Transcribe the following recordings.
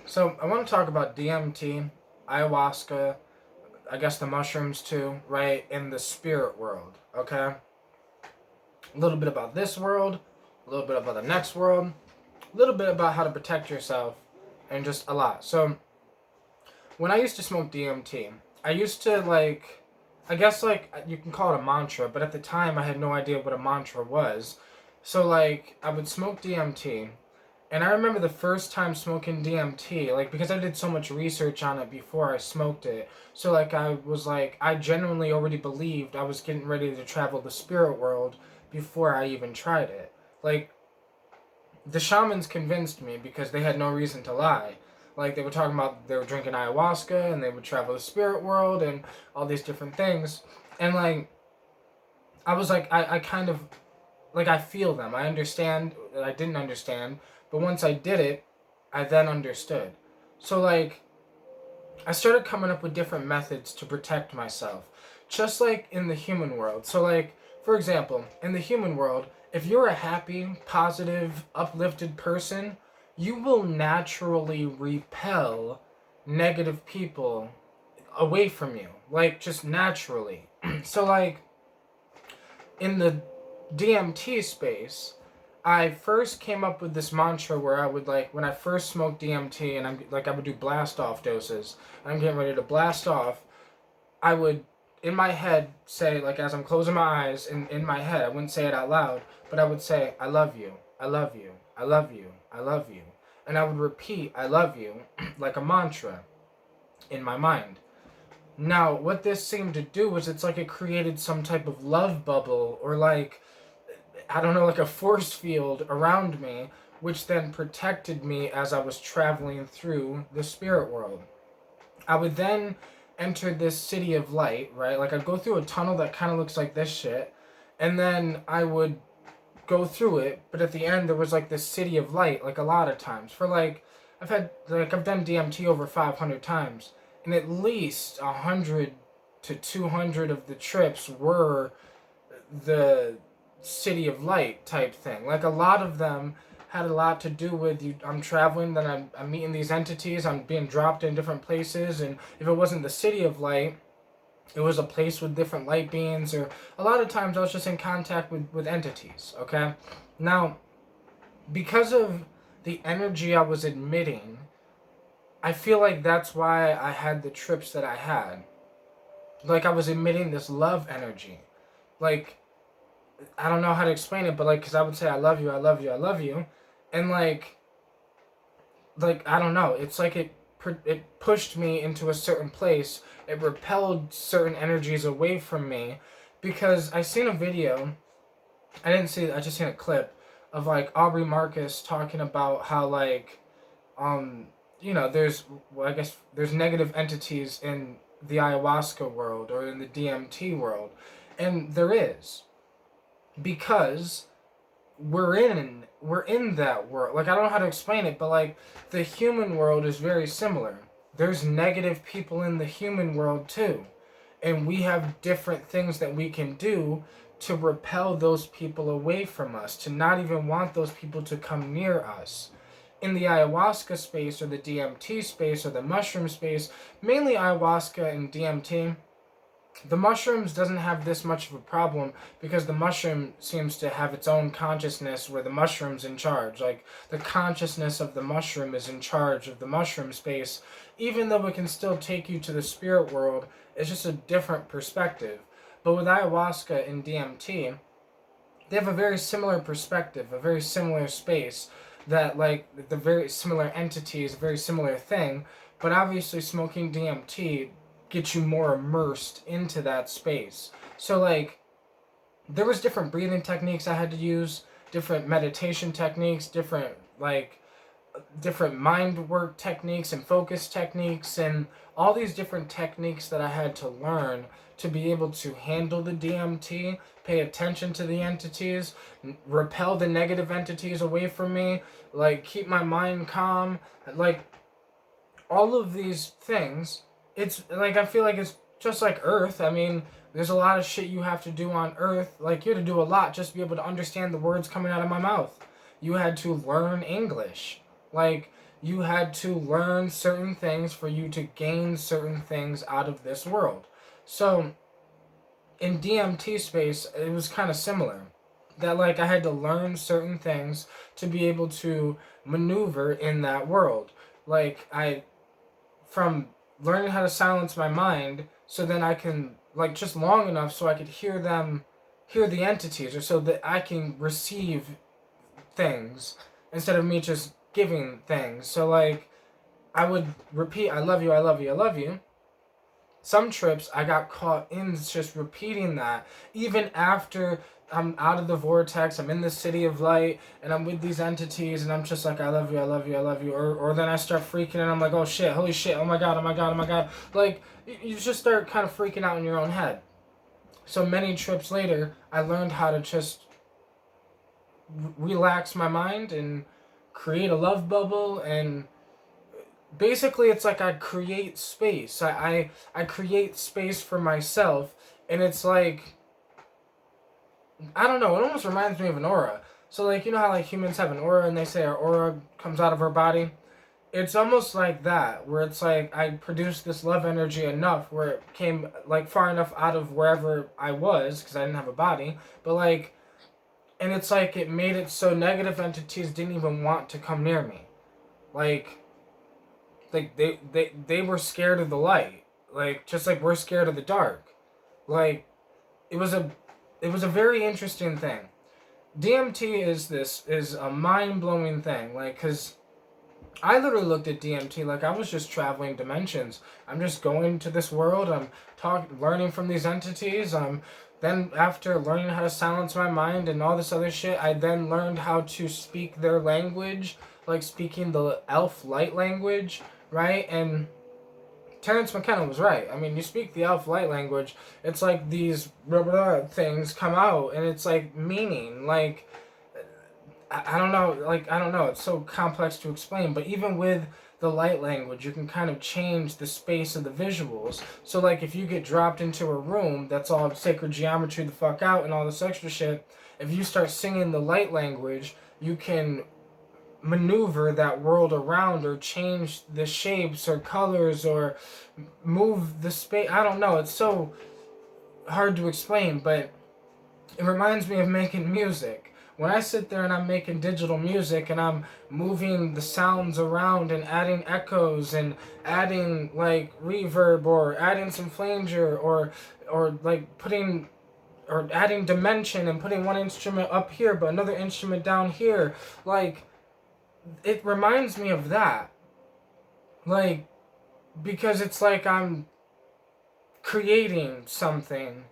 So I want to talk about DMT, ayahuasca, I guess the mushrooms too, right? In the spirit world, okay? A little bit about this world, a little bit about the next world, a little bit about how to protect yourself, and just a lot. So when I used to smoke DMT, I used to I guess you can call it a mantra, but at the time I had no idea what a mantra was. So I would smoke DMT. And I remember the first time smoking DMT, because I did so much research on it before I smoked it. So I genuinely already believed I was getting ready to travel the spirit world before I even tried it. Like, the shamans convinced me because they had no reason to lie. Like, they were talking about they were drinking ayahuasca and they would travel the spirit world and all these different things. And I was I kind of I feel them. I understand that I didn't understand, but once I did it, I then understood. So I started coming up with different methods to protect myself, just like in the human world. So for example, in the human world, if you're a happy, positive, uplifted person, you will naturally repel negative people away from you, just naturally. So in the DMT space, I first came up with this mantra where I would when I first smoked DMT and I would do blast off doses. I'm getting ready to blast off. I would in my head say as I'm closing my eyes in my head, I wouldn't say it out loud, but I would say I love you. I love you. I love you. I love you. And I would repeat I love you like a mantra in my mind. Now, what this seemed to do was it's like it created some type of love bubble or I don't know, like a force field around me, which then protected me as I was traveling through the spirit world. I would then enter this city of light, right? I'd go through a tunnel that kind of looks like this shit, and then I would go through it, but at the end there was this city of light, a lot of times. For I've done DMT over 500 times, and at least 100 to 200 of the trips were the city of light type thing. A lot of them had a lot to do with you. I'm traveling, then I'm meeting these entities. I'm being dropped in different places, and if it wasn't the city of light, it was a place with different light beings. Or a lot of times I was just in contact with entities. Okay, now because of the energy I was emitting, I feel like that's why I had the trips that I had. I was emitting this love energy. Like I don't know how to explain it, but because I would say I love you, I love you, I love you, and I don't know, it's it pushed me into a certain place. It repelled certain energies away from me, because I seen a video. I didn't see it. I just seen a clip of Aubrey Marcus talking about how um there's I guess there's negative entities in the ayahuasca world or in the DMT world, and there is because we're in that world. I don't know how to explain it, but the human world is very similar. There's negative people in the human world too, and we have different things that we can do to repel those people away from us, to not even want those people to come near us. In the ayahuasca space or the DMT space or the mushroom space, mainly ayahuasca and DMT, the mushrooms doesn't have this much of a problem because the mushroom seems to have its own consciousness where the mushroom's in charge. The consciousness of the mushroom is in charge of the mushroom space, even though it can still take you to the spirit world. It's just a different perspective. But with ayahuasca and DMT, they have a very similar perspective, a very similar space, that the very similar entities, a very similar thing. But obviously smoking DMT get you more immersed into that space. So there was different breathing techniques I had to use, different meditation techniques, different mind work techniques and focus techniques, and all these different techniques that I had to learn to be able to handle the DMT, pay attention to the entities, repel the negative entities away from me, keep my mind calm, all of these things. It's I feel like it's just like Earth. I mean, there's a lot of shit you have to do on Earth. You had to do a lot just to be able to understand the words coming out of my mouth. You had to learn English. you had to learn certain things for you to gain certain things out of this world. So in DMT space, it was kind of similar. That like I had to learn certain things to be able to maneuver in that world. Like I from learning how to silence my mind so then I can like just long enough so I could hear the entities or so that I can receive things instead of me just giving things. So like I would repeat I love you, I love you, I love you. Some trips I got caught in just repeating that even after I'm out of the vortex, I'm in the city of light, and I'm with these entities, and I'm just like, I love you, I love you, I love you. Or then I start freaking, and I'm like, oh shit, holy shit, oh my god, oh my god, oh my god. Like, you just start kind of freaking out in your own head. So many trips later, I learned how to just relax my mind and create a love bubble, and basically it's like I create space. I create space for myself, and it's like, I don't know, it almost reminds me of an aura. So like you know how like humans have an aura and they say our aura comes out of our body? It's almost like that, where it's like I produced this love energy enough where it came like far enough out of wherever I was because I didn't have a body, but like, and it's like it made it so negative entities didn't even want to come near me. Like they were scared of the light. Like just like we're scared of the dark. Like it was a it was a very interesting thing. DMT is a mind-blowing thing, like cuz I literally looked at DMT like I was just traveling dimensions. I'm just going to this world. I'm learning from these entities. Then after learning how to silence my mind and all this other shit, I then learned how to speak their language, like speaking the elf light language, right? And Terrence McKenna was right. I mean, you speak the elf light language, it's like these blah, blah, blah things come out, and it's like meaning. Like, I don't know. Like, I don't know. It's so complex to explain. But even with the light language, you can kind of change the space of the visuals. So, like, if you get dropped into a room that's all sacred geometry the fuck out and all this extra shit, if you start singing the light language, you can maneuver that world around or change the shapes or colors or move the space. I don't know. It's so hard to explain, but it reminds me of making music. When I sit there and I'm making digital music and I'm moving the sounds around and adding echoes and adding like reverb or adding some flanger or like putting or adding dimension and putting one instrument up here but another instrument down here, like it reminds me of that. Like, because it's like I'm creating something,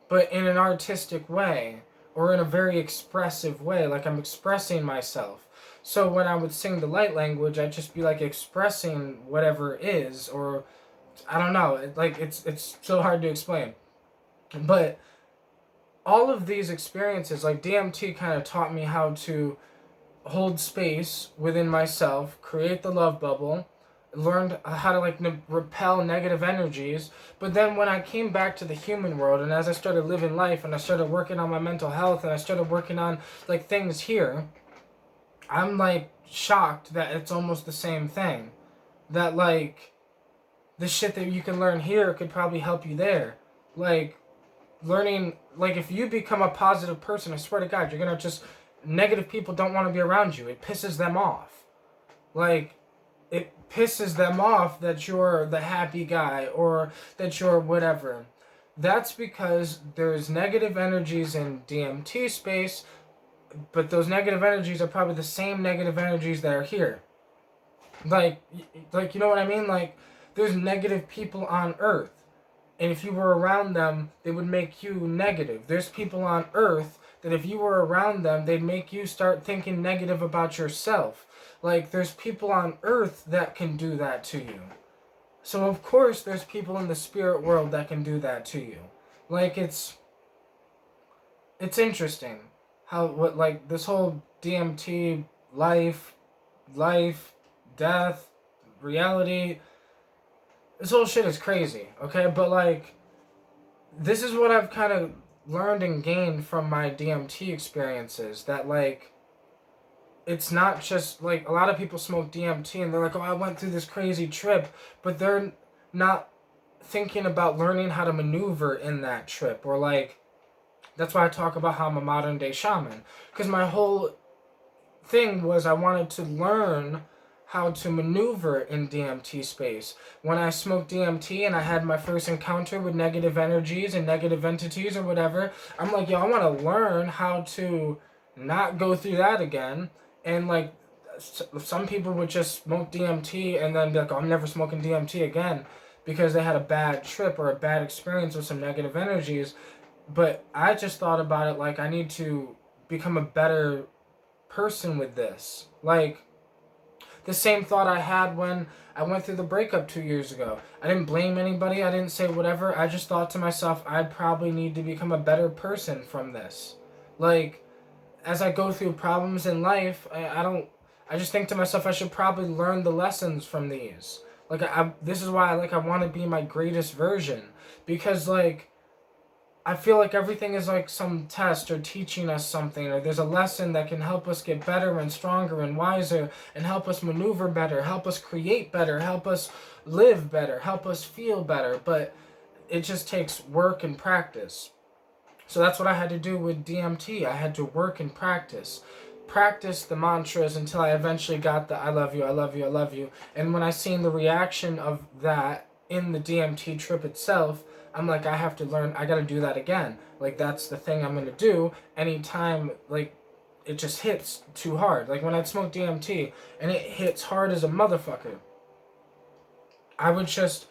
but in an artistic way, or in a very expressive way, like I'm expressing myself. So when I would sing the light language, I'd just be like expressing whatever it is, or I don't know, it's so hard to explain. But all of these experiences, like DMT kind of taught me how to hold space within myself, create the love bubble, learned how to like repel negative energies. But then when I came back to the human world and as I started living life and I started working on my mental health and I started working on like things here, I'm like shocked that it's almost the same thing. That like the shit that you can learn here could probably help you there. Like learning, like if you become a positive person, I swear to God, you're gonna just, negative people don't want to be around you. It pisses them off. Like, it pisses them off that you're the happy guy or that you're whatever. That's because there's negative energies in DMT space, but those negative energies are probably the same negative energies that are here. Like, you know what I mean? Like, there's negative people on Earth. And if you were around them, they would make you negative. There's people on Earth that if you were around them, they'd make you start thinking negative about yourself. Like, there's people on Earth that can do that to you. So, of course, there's people in the spirit world that can do that to you. Like, it's interesting how, what, like, this whole DMT, life, death, reality, this whole shit is crazy, okay? But, like, this is what I've kind of learned and gained from my DMT experiences, that, like, it's not just like a lot of people smoke DMT and they're like, oh, I went through this crazy trip, but they're not thinking about learning how to maneuver in that trip. Or like, that's why I talk about how I'm a modern day shaman, because my whole thing was I wanted to learn how to maneuver in DMT space. When I smoked DMT and I had my first encounter with negative energies and negative entities or whatever, I'm like, yo, I want to learn how to not go through that again. And like, some people would just smoke DMT and then be like, oh, I'm never smoking DMT again, because they had a bad trip or a bad experience with some negative energies. But I just thought about it like, I need to become a better person with this. Like, the same thought I had when I went through the breakup 2 years ago. I didn't blame anybody. I didn't say whatever. I just thought to myself, I probably need to become a better person from this. Like, as I go through problems in life, I just think to myself, I should probably learn the lessons from these. Like, this is why I want to be my greatest version. Because, like, I feel like everything is like some test or teaching us something, or there's a lesson that can help us get better and stronger and wiser and help us maneuver better, help us create better, help us live better, help us feel better. But it just takes work and practice. So that's what I had to do with DMT. I had to work and practice. Practice the mantras until I eventually got the I love you, I love you, I love you. And when I seen the reaction of that in the DMT trip itself, I'm like, I have to learn, I gotta do that again. Like, that's the thing I'm gonna do anytime, like, it just hits too hard. Like, when I'd smoke DMT and it hits hard as a motherfucker, I would just,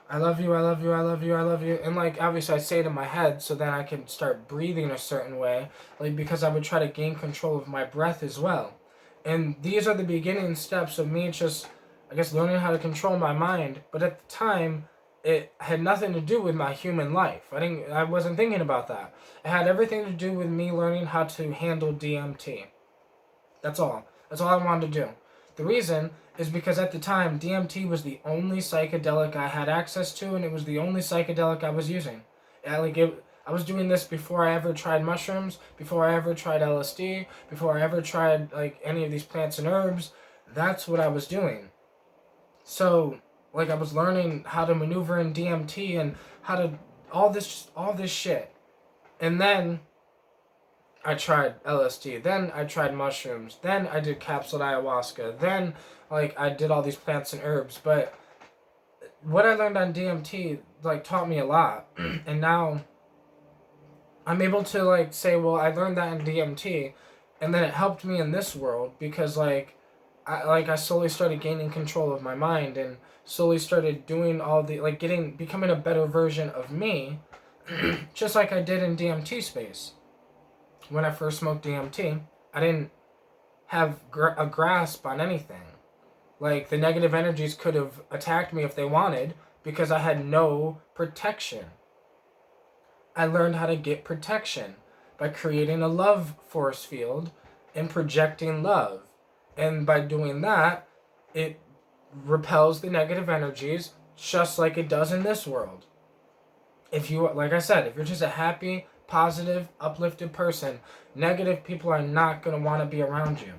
I love you, I love you, I love you, I love you. And, like, obviously I say it in my head so then I can start breathing a certain way. Like, because I would try to gain control of my breath as well. And these are the beginning steps of me just, I guess, learning how to control my mind. But at the time, it had nothing to do with my human life. I wasn't thinking about that. It had everything to do with me learning how to handle DMT. That's all. That's all I wanted to do. The reason is because at the time, DMT was the only psychedelic I had access to, and it was the only psychedelic I was using. I was doing this before I ever tried mushrooms, before I ever tried LSD, before I ever tried like any of these plants and herbs. That's what I was doing. So, like, I was learning how to maneuver in DMT and how to all this shit. And then I tried LSD, then I tried mushrooms, then I did capsuled ayahuasca, then like I did all these plants and herbs. But what I learned on DMT like taught me a lot. And now I'm able to like say, well, I learned that in DMT, and then it helped me in this world because I slowly started gaining control of my mind and slowly started doing all the becoming a better version of me, just like I did in DMT space. When I first smoked DMT, I didn't have a grasp on anything. Like, the negative energies could have attacked me if they wanted because I had no protection. I learned how to get protection by creating a love force field and projecting love. And by doing that, it repels the negative energies just like it does in this world. If you, like I said, if you're just a happy, positive, uplifted person, negative people are not going to want to be around you.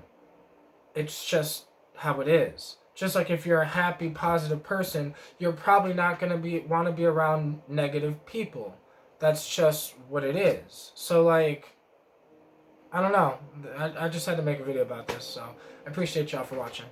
It's just how it is. Just like if you're a happy, positive person, you're probably not going to want to be around negative people. That's just what it is. So, like, I don't know. I just had to make a video about this, so I appreciate y'all for watching.